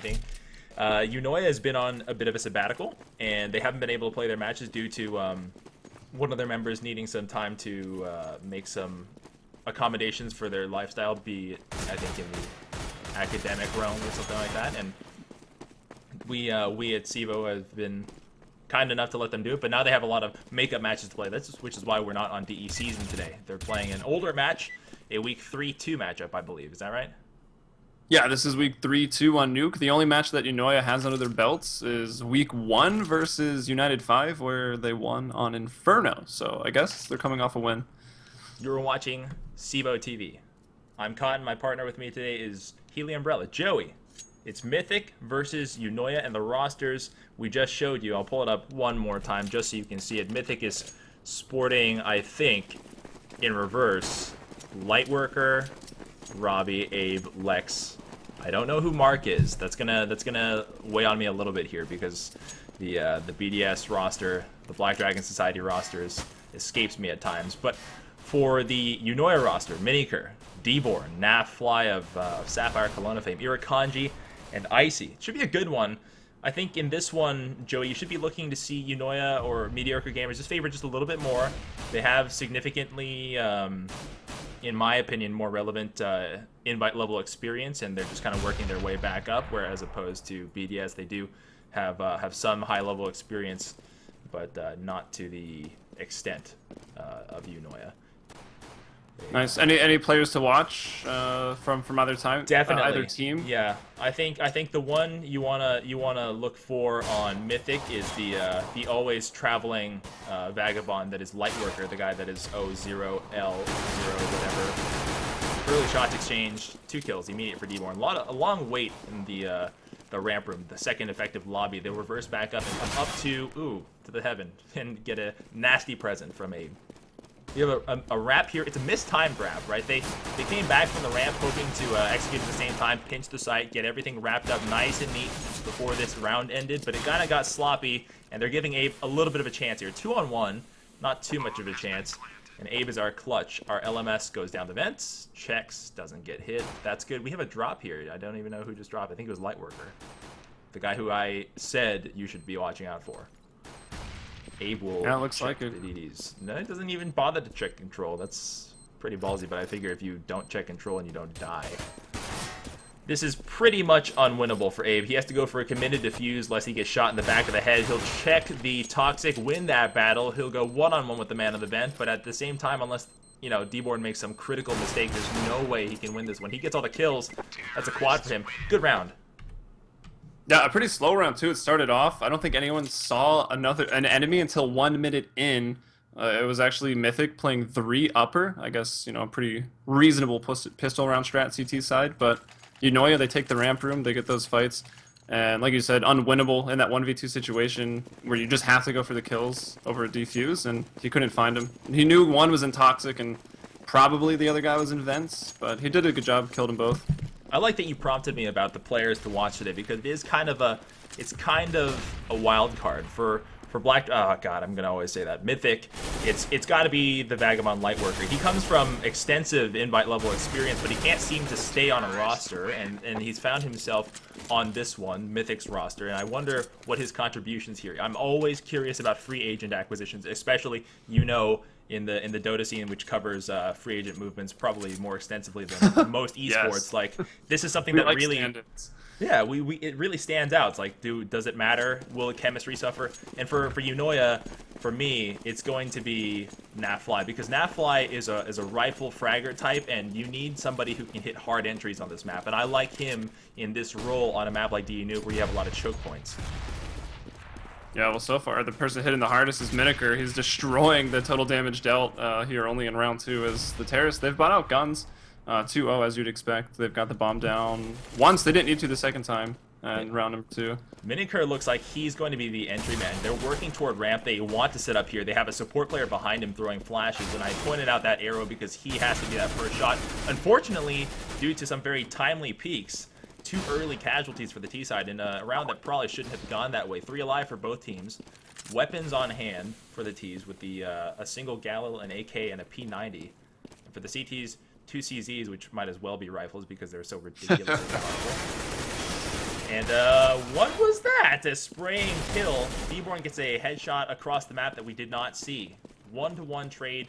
anything. Eunoia has been on a bit of a sabbatical, and they haven't been able to play their matches due to one of their members needing some time to make some accommodations for their lifestyle, be it, I think, in the academic realm or something like that. And we at CEVO have been kind enough to let them do it, but now they have a lot of makeup matches to play. Which is why we're not on DE season today. They're playing an older match, a week 3-2 matchup, I believe. Is that right? Yeah, this is week 3-2 on Nuke. The only match that Eunoia has under their belts is week 1 versus United 5, where they won on Inferno. So I guess they're coming off a win. You're watching CEVO TV. I'm Cotton. My partner with me today is Healy Umbrella. Joey, it's Mythic versus Eunoia, and the rosters we just showed you. I'll pull it up one more time just so you can see it. Mythic is sporting, I think, in reverse, Lightworker, Robbie, Abe, Lex. I don't know who Mark is. That's gonna weigh on me a little bit here because the BDS roster, the Black Dragon Society rosters, escapes me at times. But for the Eunoia roster, Miniker, Deborn, Naf Fly of Sapphire Kelowna fame, Irakanji, and Icy. It should be a good one. I think in this one, Joey, you should be looking to see Eunoia or Mediocre Gamers just favor just a little bit more. They have significantly, in my opinion, more relevant invite level experience, and they're just kind of working their way back up. Whereas opposed to BDS, they do have some high level experience, but not to the extent of Eunoia. Nice. Any players to watch from other time? Definitely. Either team. Yeah, I think the one you wanna look for on Mythic is the always traveling vagabond that is Lightworker, the guy that is 0-0L0 whatever. Early shots exchanged, 2 kills, immediate for Deborn. A long wait in the ramp room, the second effective lobby. They reverse back up and come up to the heaven and get a nasty present from Abe. You have a wrap here. It's a mistimed wrap, right? They came back from the ramp hoping to execute at the same time, pinch the site, get everything wrapped up nice and neat before this round ended, but it kind of got sloppy, and they're giving Abe a little bit of a chance here. 2-on-1, not too much of a chance, and Abe is our clutch. Our LMS goes down the vents, checks, doesn't get hit. That's good. We have a drop here. I don't even know who just dropped. I think it was Lightworker, the guy who I said you should be watching out for. Abe will yeah, it looks check like it. the DDs. No, it doesn't even bother to check control. That's pretty ballsy, but I figure if you don't check control and you don't die. This is pretty much unwinnable for Abe. He has to go for a committed defuse lest he gets shot in the back of the head. He'll check the Toxic, win that battle. He'll go one-on-one with the man of the vent, but at the same time, unless, you know, Deborn makes some critical mistake, there's no way he can win this. When he gets all the kills, that's a quad for him. Good round. Yeah, a pretty slow round too. It started off. I don't think anyone saw an enemy until 1 minute in. It was actually Mythic playing 3 upper. I guess, you know, a pretty reasonable pistol round strat CT side. But Eunoia, they take the ramp room, they get those fights, and like you said, unwinnable in that 1v2 situation where you just have to go for the kills over a defuse, and he couldn't find him. He knew one was in Toxic and probably the other guy was in Vents, but he did a good job, killed them both. I like that you prompted me about the players to watch today because it is kind of a wild card for Black. Oh god, I'm gonna always say that. Mythic, it's got to be the Vagabond Lightworker. He comes from extensive invite level experience, but he can't seem to stay on a roster, and he's found himself on this one, Mythic's roster, and I wonder what his contributions here. I'm always curious about free agent acquisitions, especially in the Dota scene, which covers free agent movements probably more extensively than most esports. Yes. Like, this is something that like really, stand-ins. yeah, it really stands out. It's like, does it matter? Will the chemistry suffer? And for Eunoia, for me, it's going to be Nafly, because Nafly is a rifle fragger type, and you need somebody who can hit hard entries on this map. And I like him in this role on a map like DE Nuke where you have a lot of choke points. Yeah, well, so far, the person hitting the hardest is Miniker. He's destroying the total damage dealt here only in round 2 as the Terrorists. They've bought out guns. 2-0, as you'd expect. They've got the bomb down once. They didn't need to the second time in round number 2. Miniker looks like he's going to be the entry man. They're working toward ramp. They want to sit up here. They have a support player behind him throwing flashes, and I pointed out that arrow because he has to be that first shot. Unfortunately, due to some very timely peaks, 2 early casualties for the T side in a round that probably shouldn't have gone that way. 3 alive for both teams. Weapons on hand for the Ts with the a single Galil, an AK, and a P90. And for the CTs, 2 CZs, which might as well be rifles because they're so ridiculously powerful. And what was that? A spraying kill. Deborn gets a headshot across the map that we did not see. 1-to-1 trade.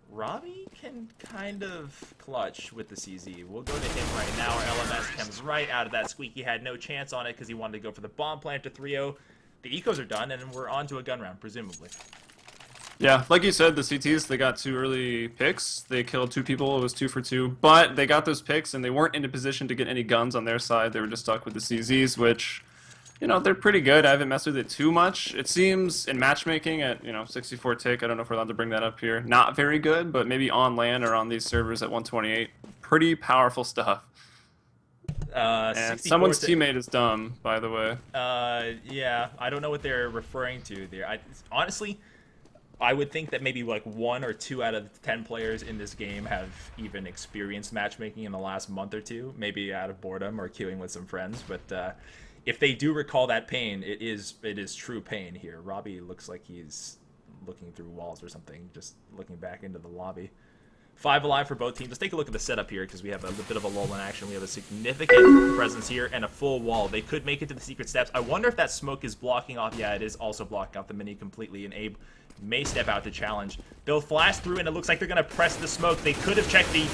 Robbie can kind of clutch with the CZ. We'll go to him right now. Our LMS comes right out of that squeak. He had no chance on it because he wanted to go for the bomb plant to 3-0. The ecos are done, and we're on to a gun round, presumably. Yeah, like you said, the CTs, they got 2 early picks. They killed 2 people. It was 2 for 2. But they got those picks, and they weren't in a position to get any guns on their side. They were just stuck with the CZs, which, you know, they're pretty good. I haven't messed with it too much. It seems in matchmaking at, 64 tick, I don't know if we're allowed to bring that up here, not very good, but maybe on LAN or on these servers at 128, pretty powerful stuff. And someone's teammate is dumb, by the way. Yeah, I don't know what they're referring to there. Honestly, I would think that maybe like 1 or 2 out of 10 players in this game have even experienced matchmaking in the last month or two, maybe out of boredom or queuing with some friends, but if they do recall that pain, it is true pain here. Robbie looks like he's looking through walls or something, just looking back into the lobby. 5 alive for both teams. Let's take a look at the setup here because we have a bit of a lull in action. We have a significant presence here and a full wall. They could make it to the secret steps. I wonder if that smoke is blocking off. Yeah, it is also blocking off the mini completely, and Abe may step out to challenge. They'll flash through, and it looks like they're going to press the smoke. They could have checked the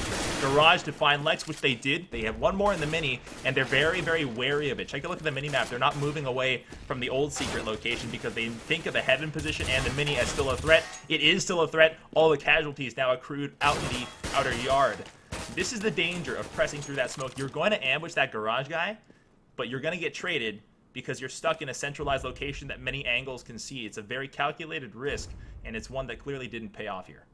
garage to find Lex, which they did. They have 1 more in the mini, and they're very, very wary of it. Take a look at the mini-map. They're not moving away from the old secret location because they think of the heaven position and the mini as still a threat. It is still a threat. All the casualties now accrued out in the outer yard. This is the danger of pressing through that smoke. You're going to ambush that garage guy, but you're going to get traded because you're stuck in a centralized location that many angles can see. It's a very calculated risk, and it's one that clearly didn't pay off here.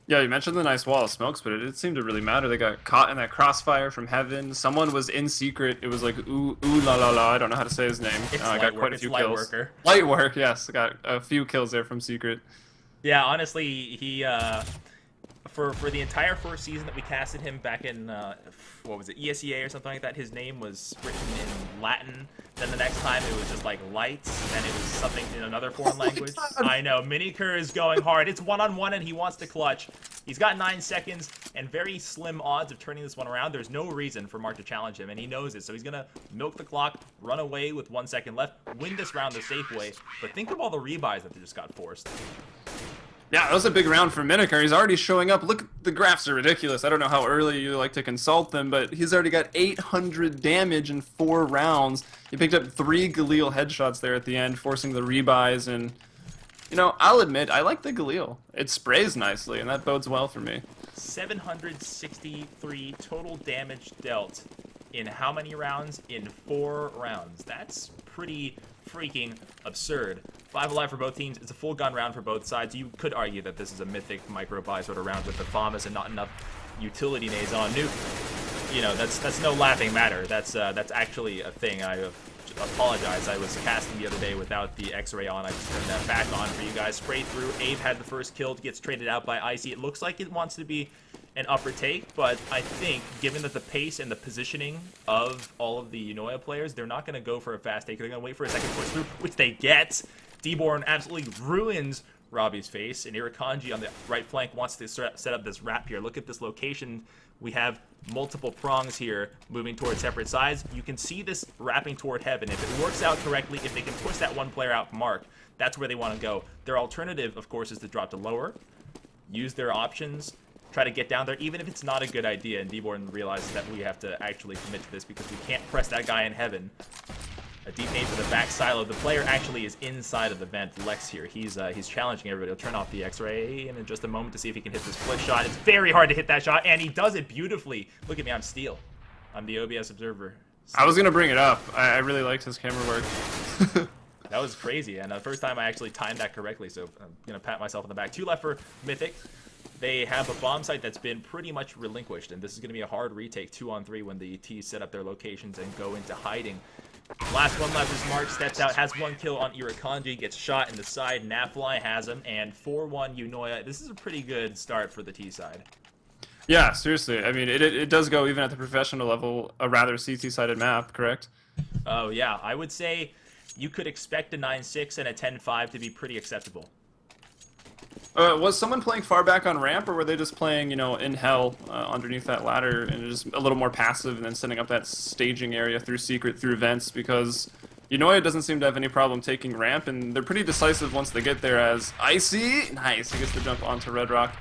Yeah, you mentioned the nice wall of smokes, but it didn't seem to really matter. They got caught in that crossfire from heaven. Someone was in secret. It was like, ooh la la la. I don't know how to say his name. I got quite a few kills. Worker. Light work, yes. I got a few kills there from secret. Yeah, honestly, he for the entire first season that we casted him back in what was it, ESEA or something like that, his name was written in Latin. Then the next time it was just like lights, and it was something in another foreign language. I know, Miniker is going hard. It's 1-on-1 and he wants to clutch. He's got 9 seconds and very slim odds of turning this one around. There's no reason for Mark to challenge him, and he knows it. So he's gonna milk the clock, run away with 1 second left, win this round the safe way. But think of all the rebuys that they just got forced. Yeah, that was a big round for Miniker. He's already showing up. Look, the graphs are ridiculous. I don't know how early you like to consult them, but he's already got 800 damage in 4 rounds. He picked up 3 Galil headshots there at the end, forcing the rebuys. And, I'll admit, I like the Galil. It sprays nicely, and that bodes well for me. 763 total damage dealt in how many rounds? In 4 rounds. That's pretty freaking absurd. 5 alive for both teams. It's a full gun round for both sides. You could argue that this is a Mythic micro-buy sort of round with the FAMAs and not enough utility nades on nuke. That's no laughing matter. That's actually a thing. I apologize. I was casting the other day without the X-ray on. I just turned that back on for you guys. Spray through. Abe had the first kill. Gets traded out by Icy. It looks like it wants to be an upper take, but I think given that the pace and the positioning of all of the Eunoia players, they're not going to go for a fast take. They're going to wait for a second push through, which they get. Deborn absolutely ruins Robbie's face, and Irakanji on the right flank wants to set up this wrap here. Look at this location. We have multiple prongs here moving towards separate sides. You can see this wrapping toward heaven. If it works out correctly, if they can push that one player out, Mark, that's where they want to go. Their alternative, of course, is to drop to lower, use their options, try to get down there, even if it's not a good idea. And Deborn realizes that we have to actually commit to this because we can't press that guy in heaven. A deep nade for the back silo. The player actually is inside of the vent. Lex here. He's challenging everybody. He'll turn off the X-ray in just a moment to see if he can hit this flick shot. It's very hard to hit that shot, and he does it beautifully. Look at me. I'm Steel. I'm the OBS observer. I was going to bring it up. I really liked his camera work. That was crazy, and the first time I actually timed that correctly, so I'm going to pat myself on the back. 2 left for Mythic. They have a bomb site that's been pretty much relinquished, and this is going to be a hard retake 2-on-3 when the T's set up their locations and go into hiding. Last one left is Mark, steps out, has 1 kill on Irakanji, gets shot in the side. Nafly has him, and 4-1 Eunoia. This is a pretty good start for the T side. Yeah, seriously. I mean, it does go even at the professional level, a rather CT-sided map, correct? Oh, yeah. I would say you could expect a 9-6 and a 10-5 to be pretty acceptable. Was someone playing far back on ramp, or were they just playing, you know, in hell underneath that ladder and just a little more passive and then setting up that staging area through secret, through vents? Because Eunoia doesn't seem to have any problem taking ramp, and they're pretty decisive once they get there as Icy, nice, he gets to jump onto Red Rock.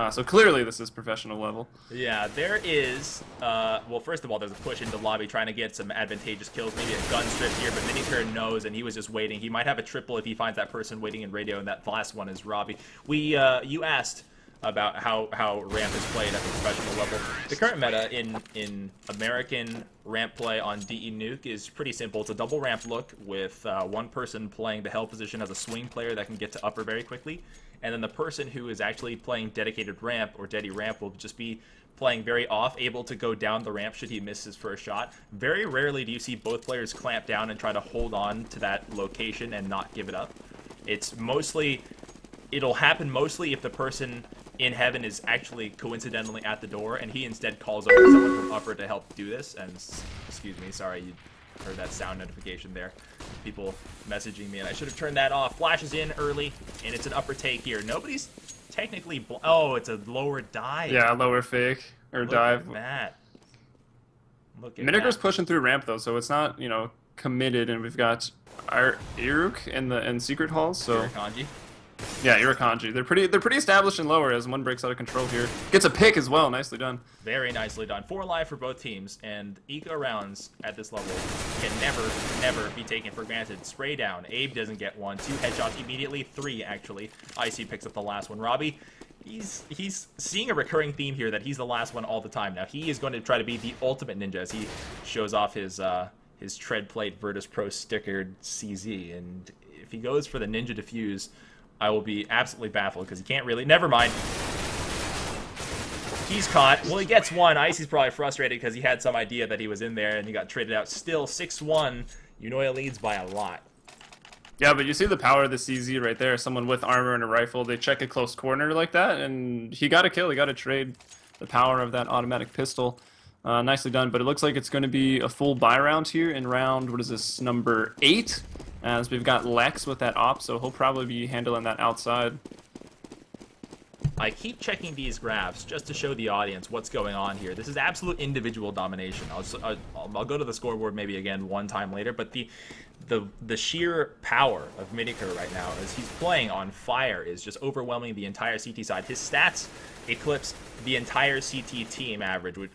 So clearly this is professional level. Yeah, there is, well, first of all, there's a push into lobby trying to get some advantageous kills, maybe a gun strip here, but Mythic knows, and he was just waiting. He might have a triple if he finds that person waiting in radio, and that last one is Robbie. You asked about how ramp is played at the professional level. The current meta in American ramp play on DE Nuke is pretty simple. It's a double ramp look with one person playing the hell position as a swing player that can get to upper very quickly, and then the person who is actually playing dedicated ramp or deady ramp will just be playing very off, able to go down the ramp should he miss his first shot. Very rarely do you see both players clamp down and try to hold on to that location and not give it up. It'll happen mostly if the person in heaven is actually coincidentally at the door and he instead calls over someone from upper to help do this. And excuse me, sorry, you heard that sound notification there. People messaging me, and I should have turned that off. Flashes in early, and it's an upper take here. Nobody's technically... oh, it's a lower dive. Yeah, lower fake or dive. Look at that. Look at Miniger's that. pushing through ramp though, so it's not, you know, committed, and we've got our Iruk in secret halls. So Kanji. yeah, Irakanji. They're pretty established in lower as one breaks out of control here. Gets a pick as well. Nicely done. Very nicely done. 4 alive for both teams, and eco rounds at this level can never be taken for granted. Spray down. Abe doesn't get one. 2 headshots immediately. 3 actually. Icy picks up the last one. Robbie, he's seeing a recurring theme here that he's the last one all the time. Now he is going to try to be the ultimate ninja as he shows off his tread plate Virtus Pro stickered CZ, and if he goes for the ninja defuse, I will be absolutely baffled because he can't really... never mind. He's caught. Well, he gets one. Icy's probably frustrated because he had some idea that he was in there and he got traded out. Still, 6-1. Eunoia leads by a lot. Yeah, but you see the power of the CZ right there. Someone with armor and a rifle, they check a close corner like that, and he got a kill. He got a trade. The power of that automatic pistol. Nicely done, but it looks like it's going to be a full buy round here in round, what is this, number 8? As we've got Lex with that op, so he'll probably be handling that outside. I keep checking these graphs just to show the audience what's going on here. This is absolute individual domination. I'll go to the scoreboard maybe again one time later, but the sheer power of Mythic right now as he's playing on fire is just overwhelming the entire CT side. His stats eclipse the entire CT team average, which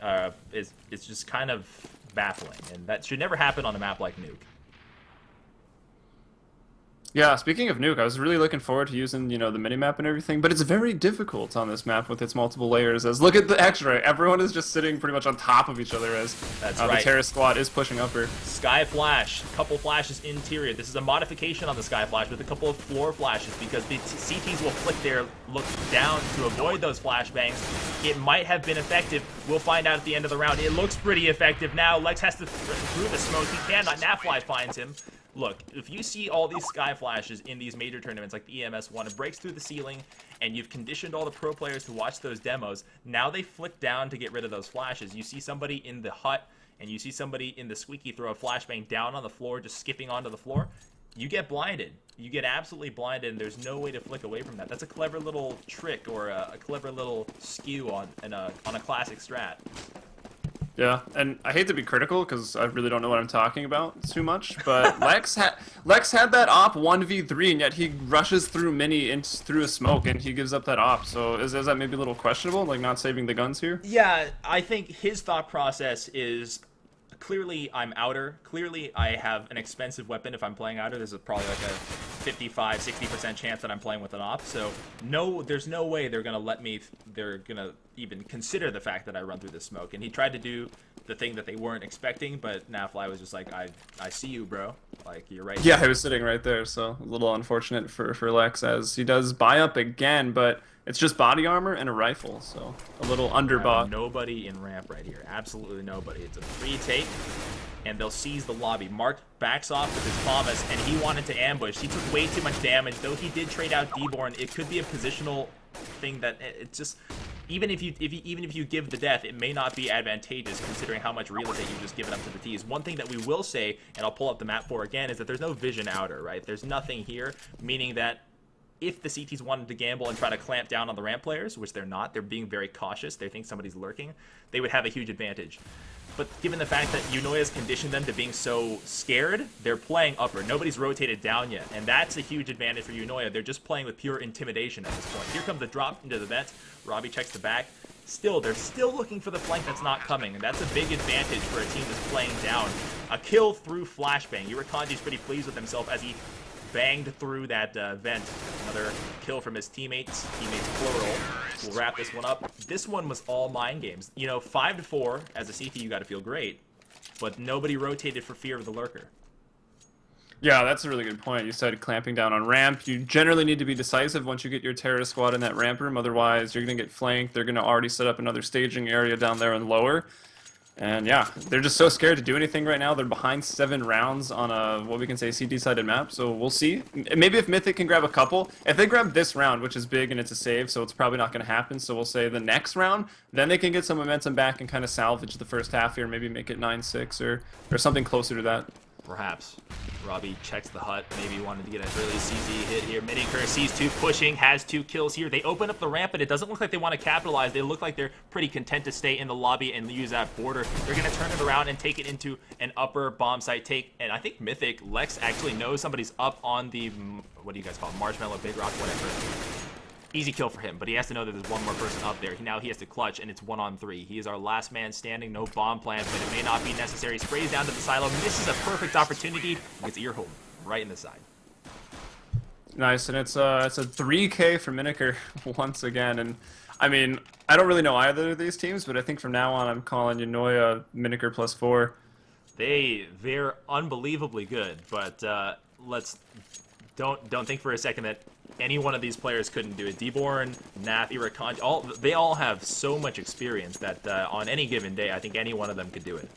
it's just kind of baffling, and that should never happen on a map like Nuke. Yeah, speaking of Nuke, I was really looking forward to using, you know, the minimap and everything, but it's very difficult on this map with its multiple layers. As look at the X-ray, everyone is just sitting pretty much on top of each other as That's the right. terrorist squad is pushing upper. Sky Flash, couple flashes interior. This is a modification on the Sky Flash with a couple of floor flashes because the CTs will flick their look down to avoid those flashbangs. It might have been effective. We'll find out at the end of the round. It looks pretty effective now. Lex has to through the smoke. He cannot. Nafly finds him. Look, if you see all these Sky Flashes in these major tournaments like the EMS one, it breaks through the ceiling, and you've conditioned all the pro players to watch those demos. Now they flick down to get rid of those flashes. You see somebody in the hut, and you see somebody in the squeaky throw a flashbang down on the floor, just skipping onto the floor. You get blinded. You get absolutely blinded, and there's no way to flick away from that. That's a clever little trick or a clever little skew on a classic strat. Yeah, and I hate to be critical because I really don't know what I'm talking about too much, but Lex had that op 1v3, and yet he rushes through Mini through a smoke, and he gives up that op. So is that maybe a little questionable, like not saving the guns here? Yeah, I think his thought process is clearly I'm outer. Clearly I have an expensive weapon if I'm playing outer. This is probably like a 55-60% chance that I'm playing with an op. So no, there's no way they're gonna let me. They're gonna even consider the fact that I run through the smoke. And he tried to do the thing that they weren't expecting, but Nafly was just like, I see you, bro. Like, you're right Yeah, there. he was sitting right there, so a little unfortunate for Lex as he does buy up again, but it's just body armor and a rifle, so a little underbought. Nobody in ramp right here. Absolutely nobody. It's a free take, and they'll seize the lobby. Mark backs off with his promise, and he wanted to ambush. He took way too much damage, though he did trade out Deborn. It could be a positional thing that it's just... Even if you give the death, it may not be advantageous considering how much real estate you've just given up to the T's. One thing that we will say, and I'll pull up the map for again, is that there's no vision outer, right? There's nothing here, meaning that if the CTs wanted to gamble and try to clamp down on the ramp players, which they're not, they're being very cautious, they think somebody's lurking, they would have a huge advantage. But given the fact that Eunoia's conditioned them to being so scared, they're playing upper. Nobody's rotated down yet, and that's a huge advantage for Eunoia. They're just playing with pure intimidation at this point. Here comes the drop into the vent. Robbie checks the back. Still, they're still looking for the flank that's not coming, and that's a big advantage for a team that's playing down. A kill through flashbang. Urakanji's pretty pleased with himself as he banged through that vent. Another kill from his teammates plural. We'll wrap this one up. This one was all mind games. You know, 5-4 as a CT, you got to feel great, but nobody rotated for fear of the lurker. Yeah, that's a really good point. You said clamping down on ramp. You generally need to be decisive once you get your terrorist squad in that ramp room. Otherwise, you're going to get flanked. They're going to already set up another staging area down there and lower. And yeah, they're just so scared to do anything right now. They're behind 7 rounds on a, what we can say, CT-sided map. So we'll see. Maybe if Mythic can grab a couple. If they grab this round, which is big and it's a save, so it's probably not going to happen. So we'll say the next round, then they can get some momentum back and kind of salvage the first half here. Maybe make it 9-6 or something closer to that. Perhaps. Robbie checks the hut. Maybe he wanted to get an early CZ hit here. Mythic sees 2 pushing, has 2 kills here. They open up the ramp, but it doesn't look like they want to capitalize. They look like they're pretty content to stay in the lobby and use that border. They're going to turn it around and take it into an upper bomb site take. And I think Mythic, Lex actually knows somebody's up on the, what do you guys call it? Marshmallow, Big Rock, whatever. Easy kill for him, but he has to know that there's one more person up there. Now he has to clutch, and it's 1-on-3. He is our last man standing. No bomb plans, but it may not be necessary. Sprays down to the silo. Misses a perfect opportunity. Gets ear hole right in the side. Nice, and it's a 3K for Mythic once again. And I mean, I don't really know either of these teams, but I think from now on I'm calling Eunoia Mythic +4. They're unbelievably good, but don't think for a second that any one of these players couldn't do it. Deborn, Nath, Irakanji, they all have so much experience that on any given day, I think any one of them could do it.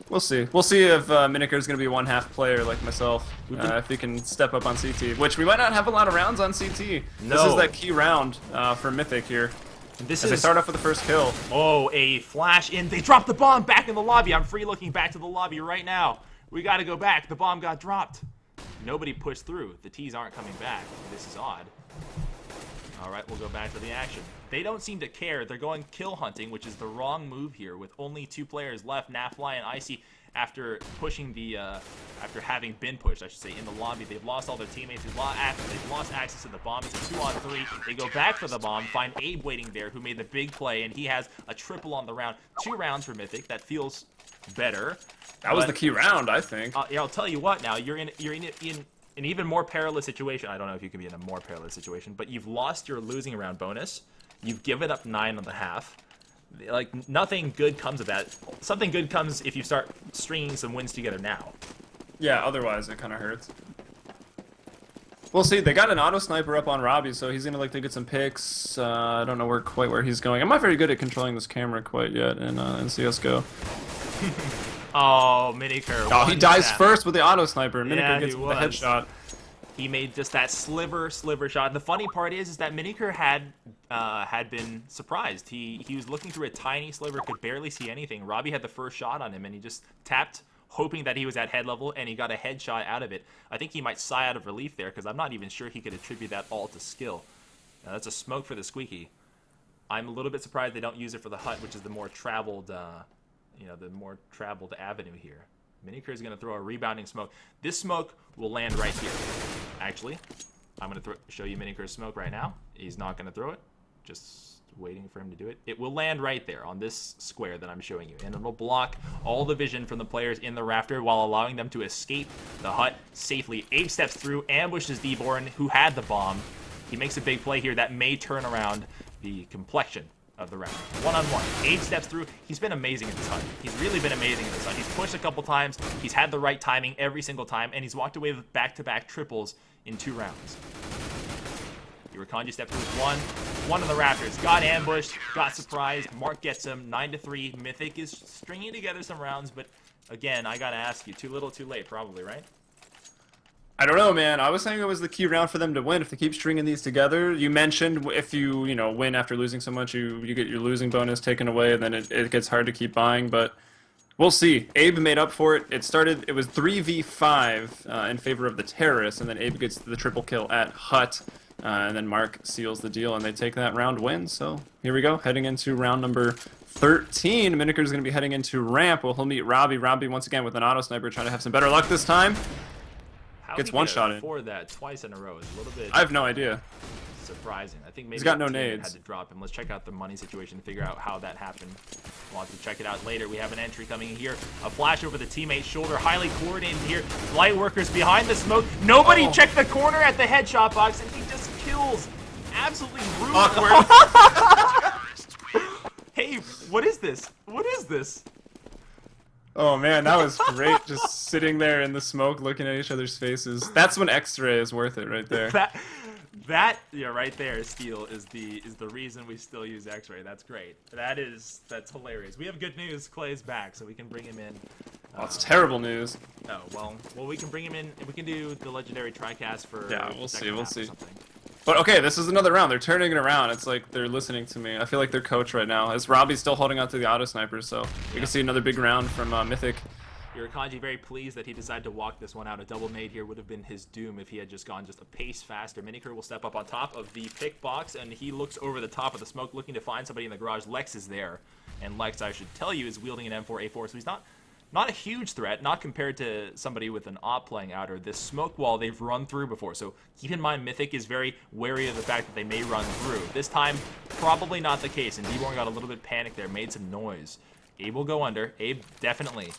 We'll see. We'll see if Mythic is going to be a 1/2 player like myself, if he can step up on CT, which we might not have a lot of rounds on CT. No. This is that key round for Mythic here. They start off with the first kill. Oh, a flash in. They dropped the bomb back in the lobby. I'm free looking back to the lobby right now. We got to go back. The bomb got dropped. Nobody pushed through. The T's aren't coming back. This is odd. All right, we'll go back to the action. They don't seem to care. They're going kill hunting, which is the wrong move here with only 2 players left, Nafly and Icy, after pushing the, after having been pushed, I should say, in the lobby. They've lost all their teammates. They've lost access to the bomb. It's a 2-on-3. They go back for the bomb, find Abe waiting there, who made the big play, and he has a triple on the round. 2 rounds for Mythic. That feels better. That was the key round, I think. Yeah, I'll tell you what. Now you're in an even more perilous situation. I don't know if you can be in a more perilous situation, but you've lost your losing round bonus. You've given up 9.5. Like, nothing good comes of that. Something good comes if you start stringing some wins together now. Yeah, otherwise it kind of hurts. We'll see. They got an auto sniper up on Robbie, so he's gonna get some picks. I don't know quite where he's going. I'm not very good at controlling this camera quite yet in CS:GO. Oh, Mythic. Oh, he dies first with the auto sniper. Mythic gets the headshot. He made just that sliver shot. The funny part is that Mythic had been surprised. He was looking through a tiny sliver, could barely see anything. Robbie had the first shot on him, and he just tapped, hoping that he was at head level, and he got a headshot out of it. I think he might sigh out of relief there, because I'm not even sure he could attribute that all to skill. Now, that's a smoke for the Squeaky. I'm a little bit surprised they don't use it for the hut, which is the more traveled, the more traveled avenue here. Mythic is going to throw a rebounding smoke. This smoke will land right here. Actually, I'm going to show you Mythic's smoke right now. He's not going to throw it. Just waiting for him to do it. It will land right there on this square that I'm showing you. And it'll block all the vision from the players in the rafter while allowing them to escape the hut safely. Abe steps through, ambushes Deborn, who had the bomb. He makes a big play here that may turn around the complexion of the round. 1-on-1. Abe steps through. He's been amazing in this hunt. He's really been amazing in this hunt. He's pushed a couple times. He's had the right timing every single time, and he's walked away with back-to-back triples in 2 rounds. Urakanji stepped through with one of the rafters. Got ambushed, got surprised. Mark gets him. 9-3. Mythic is stringing together some rounds, but again, I gotta ask you, too little, too late, probably, right? I don't know, man. I was saying it was the key round for them to win if they keep stringing these together. You mentioned if you win after losing so much, you get your losing bonus taken away, and then it gets hard to keep buying. But We'll see. Abe made up for it. It was 3v5 in favor of the terrorists, and then Abe gets the triple kill at Hut, and then Mark seals the deal, and they take that round win. So here we go, heading into round number 13. Miniker's going to be heading into ramp. Well, he'll meet Robbie. Robbie, once again, with an auto sniper, trying to have some better luck this time. Gets one shot in. For that twice in a row is a little bit. I have no idea. Surprising. I think maybe he's got no the team nades. had to drop him. Let's check out the money situation to figure out how that happened. We'll have to check it out later. We have an entry coming in here. A flash over the teammate's shoulder. Highly coordinated here. Light workers behind the smoke. Nobody checked the corner at the headshot box, and he just kills. Absolutely rude. Awkward. Hey, what is this? What is this? Oh man, that was great. Just sitting there in the smoke, looking at each other's faces. That's when X-ray is worth it, right there. That yeah, right there, Steel is the reason we still use X-ray. That's great. That's hilarious. We have good news. Clay's back, so we can bring him in. Oh, it's terrible news. Oh well, we can bring him in. We can do the legendary TriCast for. Yeah, we'll see. We'll see. Something. But okay, this is another round. They're turning it around. It's like they're listening to me. I feel like they're coach right now. As Robbie's still holding on to the auto sniper, so we can see another big round from Mythic. Kanji very pleased that he decided to walk this one out. A double nade here would have been his doom if he had just gone just a pace faster. Miniker will step up on top of the pick box, and he looks over the top of the smoke looking to find somebody in the garage. Lex is there, and Lex, I should tell you, is wielding an M4A4, so he's not a huge threat, not compared to somebody with an op playing outer. This smoke wall they've run through before, so keep in mind Mythic is very wary of the fact that they may run through. This time, probably not the case, and D-Born got a little bit panicked there, made some noise. Abe will go under. Abe definitely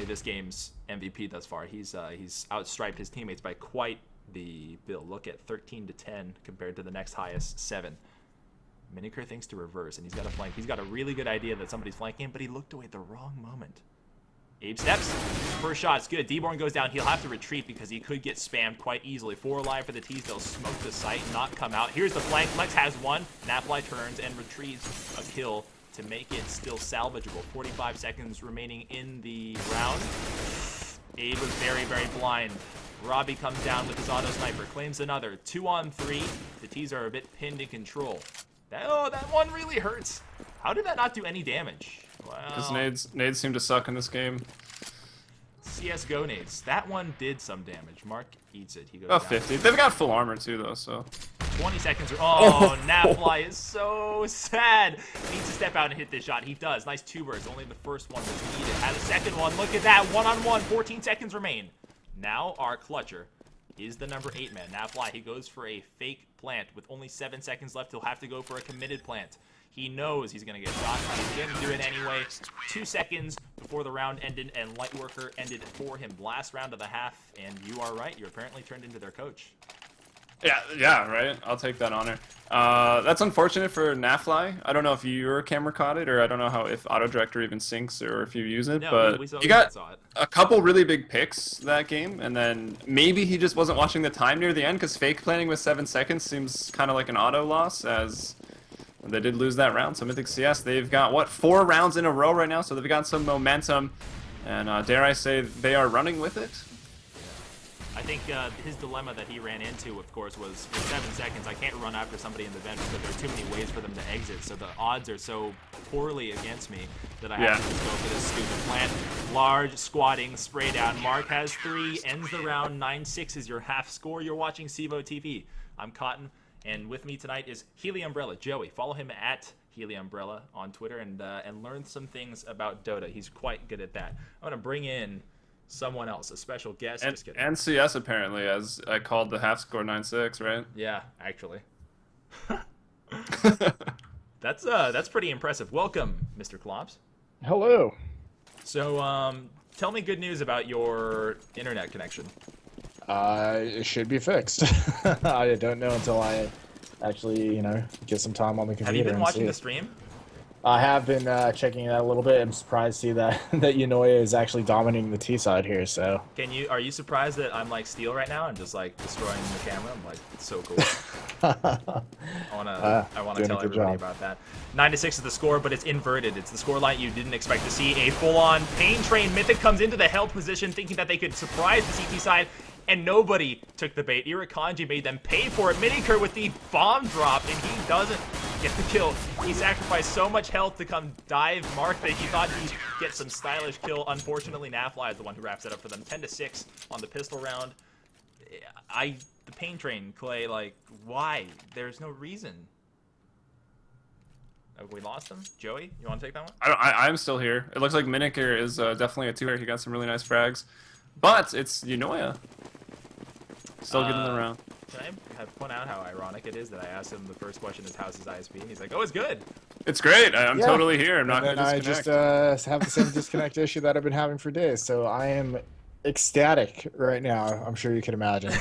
this game's MVP thus far. He's outstriped his teammates by quite the bill. Look at 13-10 compared to the next highest 7. Miniker thinks to reverse, and he's got a flank. He's got a really good idea that somebody's flanking him, but he looked away at the wrong moment. Abe steps. First shot's good. D-Born goes down. He'll have to retreat because he could get spammed quite easily. 4 alive for the T's. They'll smoke the site, not come out. Here's the flank. Lex has one. Napfly turns and retrieves a kill to make it still salvageable. 45 seconds remaining in the round. Abe was very, very blind. Robbie comes down with his auto sniper. Claims another. 2 on 3. The T's are a bit pinned in control. That one really hurts. How did that not do any damage? Wow. Because nades seem to suck in this game. CSGO nades. That one did some damage. Mark eats it. He goes About down. 50. They've got full armor too, though, so. 20 seconds. Oh, Napfly is so sad. Needs to step out and hit this shot. He does. Nice 2 bursts. Only the first one was needed. Had a second one. Look at that. 1-on-1. 14 seconds remain. Now our clutcher is the number 8 man. Napfly, he goes for a fake plant. With only 7 seconds left, he'll have to go for a committed plant. He knows he's going to get shot. He's going to do it anyway. 2 seconds before the round ended, and Lightworker ended for him. Last round of the half, and you are right. You apparently turned into their coach. Yeah, right. I'll take that honor. That's unfortunate for Napfly. I don't know if your camera caught it, or I don't know if auto director even syncs, or if you use it. No, but we you got saw it. a couple really big picks that game, and then maybe he just wasn't watching the time near the end, because fake planning with 7 seconds seems kind of like an auto loss, as they did lose that round. So Mythic CS, they've got, what, 4 rounds in a row right now, so they've got some momentum, and dare I say, they are running with it. I think his dilemma that he ran into, of course, was for 7 seconds, I can't run after somebody in the vent because there are too many ways for them to exit. So the odds are so poorly against me that I have to just go for this stupid plant. Large, squatting, spray down. Mark has 3, ends the round. 9-6 is your half score. You're watching CEVO TV. I'm Cotton, and with me tonight is Healy Umbrella. Joey, follow him at Healy Umbrella on Twitter and learn some things about Dota. He's quite good at that. I'm going to bring in someone else, a special guest. And CS, apparently, as I called the half score 9-6, right? Yeah, actually. That's pretty impressive. Welcome, Mr. Klops. Hello. So, tell me good news about your internet connection. It should be fixed. I don't know until I actually, get some time on the computer. Have you been watching the stream? I have been checking it out a little bit. I'm surprised to see that Eunoia is actually dominating the T side here. So, are you surprised that I'm like Steel right now and just like destroying the camera? I'm like, it's so cool. I wanna tell everybody about that. 9-6 is the score, but it's inverted. It's the score line you didn't expect to see. A full-on pain train. Mythic comes into the held position, thinking that they could surprise the CT side, and nobody took the bait. Kanji made them pay for it. Miniker with the bomb drop, and he doesn't get the kill. He sacrificed so much health to come dive Mark that he thought he'd get some stylish kill. Unfortunately, Nafly is the one who wraps it up for them. 10-6 on the pistol round. The pain train, Clay, like, why? There's no reason. Have we lost him? Joey, you want to take that one? I'm still here. It looks like Miniker is definitely a two-hair. He got some really nice frags. But it's Eunoia. Still getting the round. Can I point out how ironic it is that I asked him the first question is how's his ISP, and he's like, oh, it's good. It's great. I'm totally here. I'm not going to disconnect. I just have the same disconnect issue that I've been having for days. So I am ecstatic right now. I'm sure you can imagine.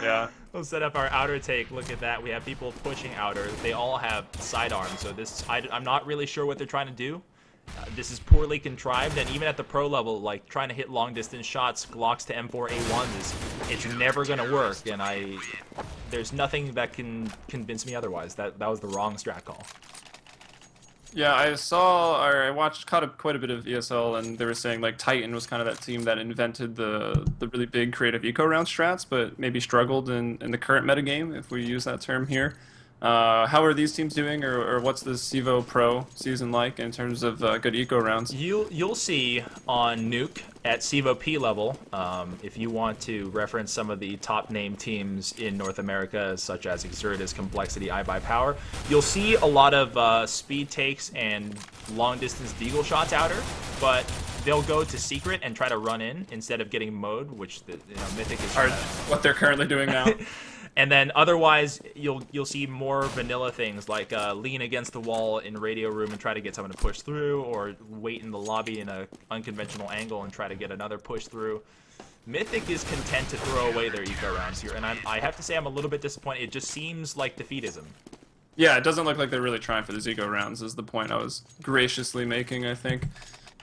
Yeah. We'll set up our outer take. Look at that. We have people pushing outer. They all have sidearms. So I'm not really sure what they're trying to do. This is poorly contrived, and even at the pro level, like trying to hit long distance shots, Glocks to M4A1s, it's never gonna work. And there's nothing that can convince me otherwise. That was the wrong strat call. Yeah, I caught up quite a bit of ESL, and they were saying like Titan was kind of that team that invented the really big creative eco round strats, but maybe struggled in the current metagame, if we use that term here. How are these teams doing, or what's the CEVO-Pro season like in terms of good eco rounds? You'll see on Nuke at CEVO-P level, if you want to reference some of the top name teams in North America, such as Exertus, Complexity, iBuyPower, you'll see a lot of speed takes and long distance deagle shots outer, but they'll go to secret and try to run in instead of getting mode, which Mythic is what they're currently doing now. And then otherwise, you'll see more vanilla things like lean against the wall in radio room and try to get someone to push through, or wait in the lobby in an unconventional angle and try to get another push through. Mythic is content to throw away their eco rounds here, and I have to say I'm a little bit disappointed. It just seems like defeatism. Yeah, it doesn't look like they're really trying for these eco rounds, is the point I was graciously making, I think.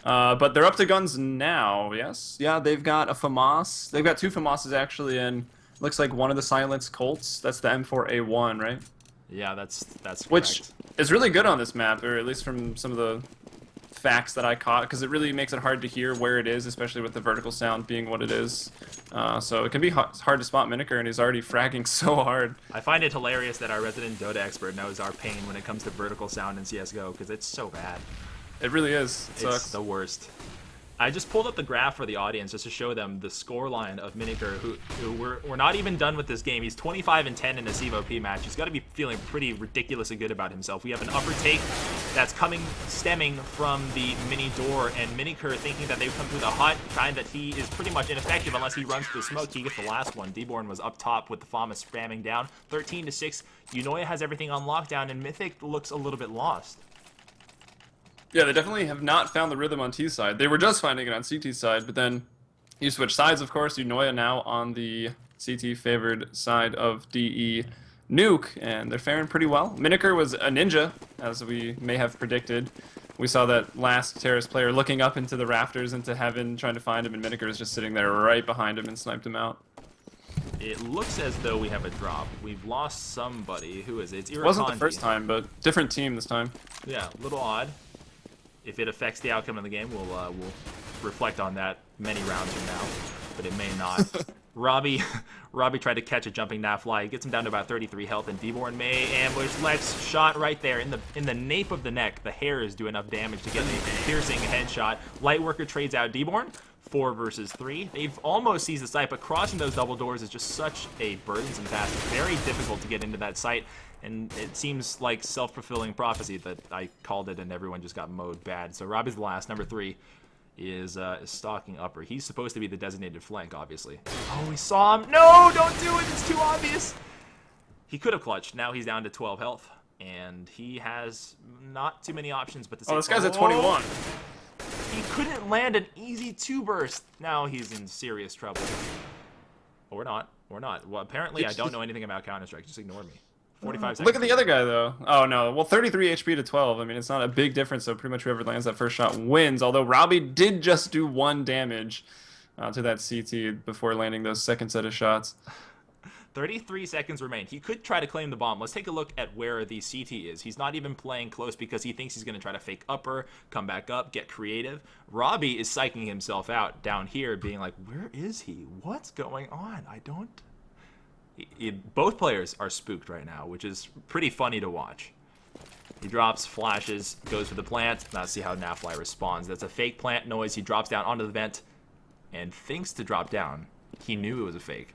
But they're up to guns now, yes? Yeah, they've got a FAMAS. They've got two FAMASes actually in. Looks like one of the silenced Colts. That's the M4A1, right? Yeah, that's correct. Which is really good on this map, or at least from some of the facts that I caught, because it really makes it hard to hear where it is, especially with the vertical sound being what it is. So it can be hard to spot Miniker, and he's already fragging so hard. I find it hilarious that our resident Dota expert knows our pain when it comes to vertical sound in CSGO, because it's so bad. It really is. It sucks. It's the worst. I just pulled up the graph for the audience just to show them the score line of Miniker, who we're not even done with this game. He's 25-10 in a CEVO-P match. He's got to be feeling pretty ridiculously good about himself. We have an upper take that's stemming from the mini door, and Miniker thinking that they've come through the hut, find that he is pretty much ineffective unless he runs through the smoke. He gets the last one. Deborn was up top with the FAMAS spamming down. 13-6. Eunoia has everything on lockdown, and Mythic looks a little bit lost. Yeah, they definitely have not found the rhythm on T side. They were just finding it on CT side, but then you switch sides, of course. Eunoia now on the CT favored side of DE Nuke, and they're faring pretty well. Miniker was a ninja, as we may have predicted. We saw that last Terrace player looking up into the rafters into heaven, trying to find him, and Miniker is just sitting there right behind him and sniped him out. It looks as though we have a drop. We've lost somebody. Who is it? It's It wasn't the first time, but different team this time. Yeah, a little odd. If it affects the outcome of the game, we'll reflect on that many rounds from now, but it may not. Robbie tried to catch a jumping Nafly. He gets him down to about 33 health, and Deborn may ambush Lex. Shot right there in the nape of the neck. The hairs do enough damage to get a piercing headshot. Lightworker trades out Deborn. 4 versus 3. They've almost seized the site, but crossing those double doors is just such a burdensome task. It's very difficult to get into that site, and it seems like self-fulfilling prophecy that I called it and everyone just got mowed bad. So Robbie's the last. Number 3 is stalking upper. He's supposed to be the designated flank, obviously. Oh, we saw him. No, don't do it. It's too obvious. He could have clutched. Now he's down to 12 health, and he has not too many options but to say, oh, this guy's at 21. He couldn't land an easy 2-burst. Now he's in serious trouble. Or not. Or not. Well, apparently I don't know anything about Counter-Strike. Just ignore me. 45 seconds. Look at the other guy, though. Oh, no. Well, 33 HP to 12. I mean, it's not a big difference, so pretty much whoever lands that first shot wins. Although Robbie did just do 1 damage to that CT before landing those second set of shots. 33 seconds remain. He could try to claim the bomb. Let's take a look at where the CT is. He's not even playing close because he thinks he's going to try to fake upper, come back up, get creative. Robbie is psyching himself out down here, being like, where is he? What's going on? I don't... Both players are spooked right now, which is pretty funny to watch. He drops, flashes, goes for the plant. Now see how Nafly responds. That's a fake plant noise. He drops down onto the vent and thinks to drop down. He knew it was a fake.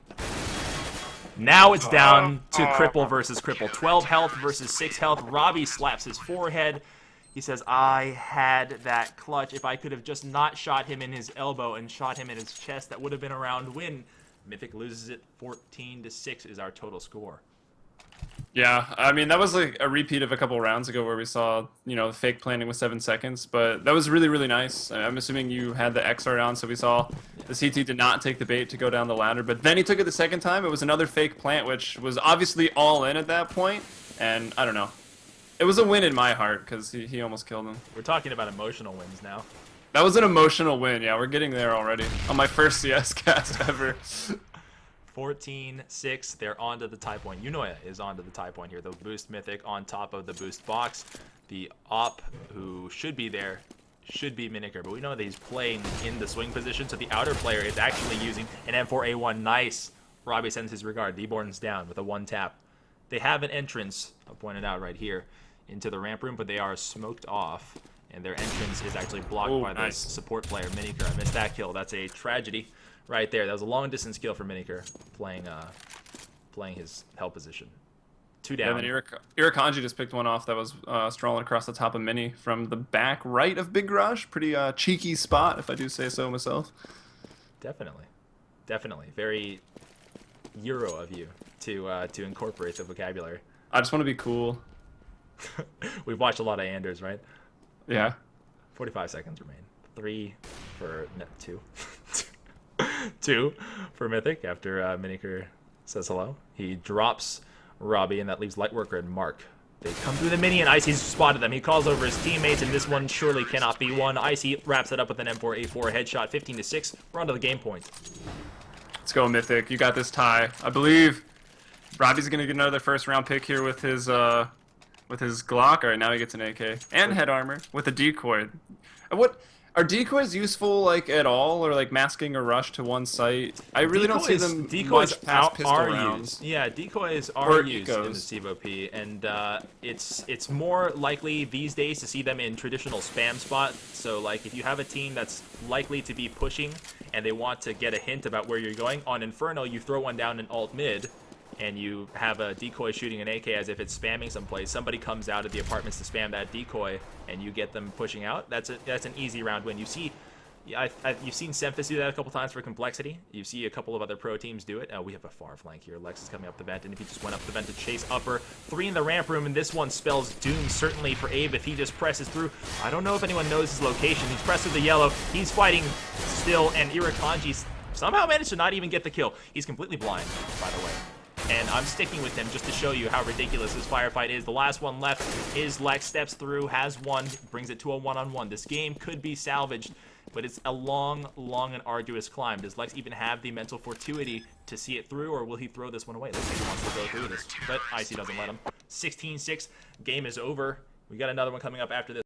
Now it's down to Cripple versus Cripple. 12 health versus 6 health. Robbie slaps his forehead. He says, I had that clutch. If I could have just not shot him in his elbow and shot him in his chest, that would have been a round win. Mythic loses it. 14-6 is our total score. Yeah, I mean, that was like a repeat of a couple rounds ago where we saw, you know, fake planting with 7 seconds, but that was really, really nice. I'm assuming you had the XR on, so we saw the CT did not take the bait to go down the ladder, but then he took it the second time. It was another fake plant, which was obviously all in at that point, and I don't know. It was a win in my heart because he almost killed him. We're talking about emotional wins now. That was an emotional win. Yeah, we're getting there already on my first CS cast ever. 14-6, they're onto the tie point. Eunoia is onto the tie point here. The boost Mythic on top of the boost box. The op who should be there should be Miniker, but we know that he's playing in the swing position, so the outer player is actually using an M4A1. Nice. Robbie sends his regard. D-Born's down with a 1-tap. They have an entrance, I'll point it out right here, into the ramp room, but they are smoked off, and their entrance is actually blocked by this support player, Miniker. I missed that kill. That's a tragedy. Right there. That was a long-distance kill for Miniker, playing his hell position. 2 down. Yeah, then Irakanji just picked one off that was strolling across the top of Mini from the back right of Big Garage. Pretty cheeky spot, if I do say so myself. Definitely. Definitely. Very Euro of you to incorporate the vocabulary. I just want to be cool. We've watched a lot of Anders, right? Yeah. 45 seconds remain. 3 for... No, 2. 2 for Mythic after Miniker says hello. He drops Robbie, and that leaves Lightworker and Mark. They come through the mini, and Icy's spotted them. He calls over his teammates, and this one surely cannot be won. Icy wraps it up with an M4A4 headshot. 15-6. We're on to the game point. Let's go, Mythic. You got this tie. I believe Robbie's going to get another first-round pick here with his Glock. All right, now he gets an AK. And head armor with a decoy. What... Are decoys useful, like, at all, or like masking a rush to one site? I really don't see them much past pistol rounds. Yeah, decoys are used in the ecos. CEVO-P, and it's more likely these days to see them in traditional spam spots. So, like, if you have a team that's likely to be pushing and they want to get a hint about where you're going, on Inferno you throw one down in alt mid, and you have a decoy shooting an AK as if it's spamming someplace. Somebody comes out of the apartments to spam that decoy, and you get them pushing out. That's an easy round win. You see, you've seen Semphis do that a couple times for Complexity. You see a couple of other pro teams do it. We have a far flank here. Lex is coming up the vent, and if he just went up the vent to chase upper, 3 in the ramp room, and this one spells doom certainly for Abe if he just presses through. I don't know if anyone knows his location. He's pressed through the yellow. He's fighting still, and Irakanji somehow managed to not even get the kill. He's completely blind, by the way. And I'm sticking with him just to show you how ridiculous this firefight is. The last one left is Lex, steps through, has one, brings it to a one-on-one. This game could be salvaged, but it's a long, long and arduous climb. Does Lex even have the mental fortitude to see it through, or will he throw this one away? Looks like he wants to go through this, but Icy doesn't let him. 16-6, game is over. We got another one coming up after this.